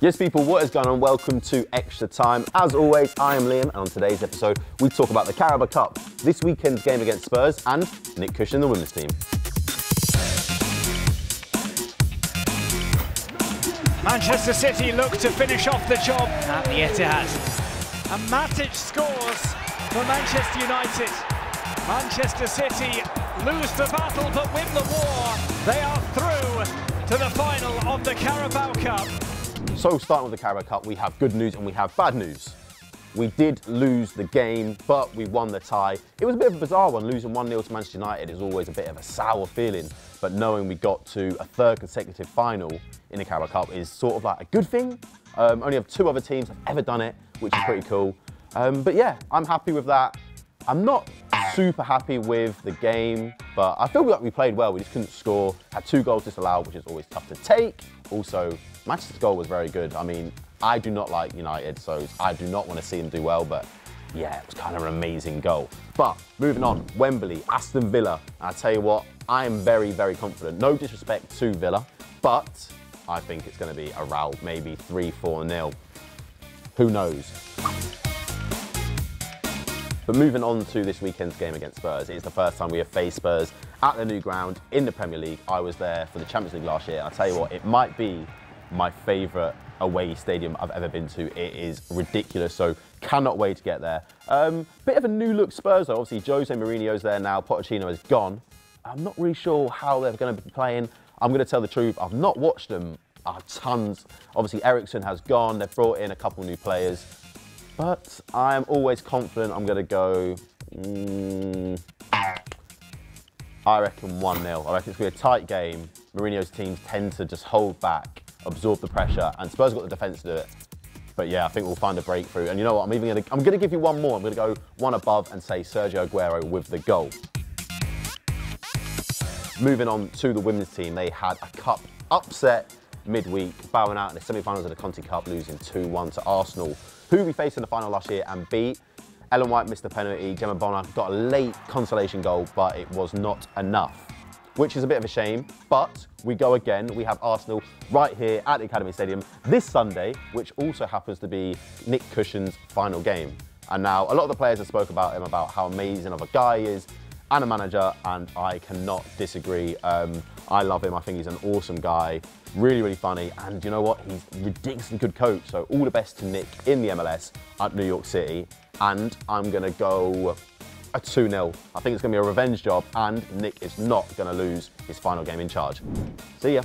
Yes people, what is going on? Welcome to Extra Time. As always, I am Liam, and on today's episode, we talk about the Carabao Cup, this weekend's game against Spurs, and Nick Cushing, the women's team. Manchester City look to finish off the job at the Etihad. And Matic scores for Manchester United. Manchester City lose the battle but win the war. They are through to the final of the Carabao Cup. So starting with the Carabao Cup, we have good news and we have bad news. We did lose the game, but we won the tie. It was a bit of a bizarre one. Losing 1-0 to Manchester United is always a bit of a sour feeling, but knowing we got to a third consecutive final in the Carabao Cup is sort of like a good thing. Only have 2 other teams have ever done it, which is pretty cool. But yeah, I'm happy with that. I'm not super happy with the game, but I feel like we played well. We just couldn't score. Had 2 goals disallowed, which is always tough to take. Also, Manchester's goal was very good. I mean, I do not like United, so I do not want to see them do well, but yeah, it was kind of an amazing goal. But moving on, Wembley, Aston Villa. I tell you what, I am very, very confident. No disrespect to Villa, but I think it's going to be a rout, maybe 3-4-0. Who knows? But moving on to this weekend's game against Spurs, it's the first time we have faced Spurs at the new ground in the Premier League. I was there for the Champions League last year. I'll tell you what, it might be my favourite away stadium I've ever been to. It is ridiculous, so cannot wait to get there. Bit of a new look Spurs though. Obviously Jose Mourinho's there now, Pochettino is gone. I'm not really sure how they're going to be playing. I'm going to tell the truth, I've not watched them tons. Obviously Eriksen has gone, they've brought in a couple new players. But I am always confident I'm going to go, I reckon 1-0. I reckon it's going to be a tight game. Mourinho's teams tend to just hold back, absorb the pressure, and Spurs have got the defence to do it. But yeah, I think we'll find a breakthrough. And you know what, I'm going to give you one more. I'm going to go one above and say Sergio Aguero with the goal. Moving on to the women's team, they had a cup upset midweek, bowing out in the semi-finals of the Conti Cup, losing 2-1 to Arsenal, who we faced in the final last year and beat. Ellen White missed the penalty, Gemma Bonner got a late consolation goal, but it was not enough, which is a bit of a shame. But we go again, we have Arsenal right here at the Academy Stadium this Sunday, which also happens to be Nick Cushing's final game. And now, a lot of the players have spoke about him, about how amazing of a guy he is, and a manager, and I cannot disagree. I love him, I think he's an awesome guy, really, really funny, and you know what, he's a ridiculously good coach, so all the best to Nick in the MLS at New York City, and I'm gonna go a 2-0. I think it's gonna be a revenge job, and Nick is not gonna lose his final game in charge. See ya.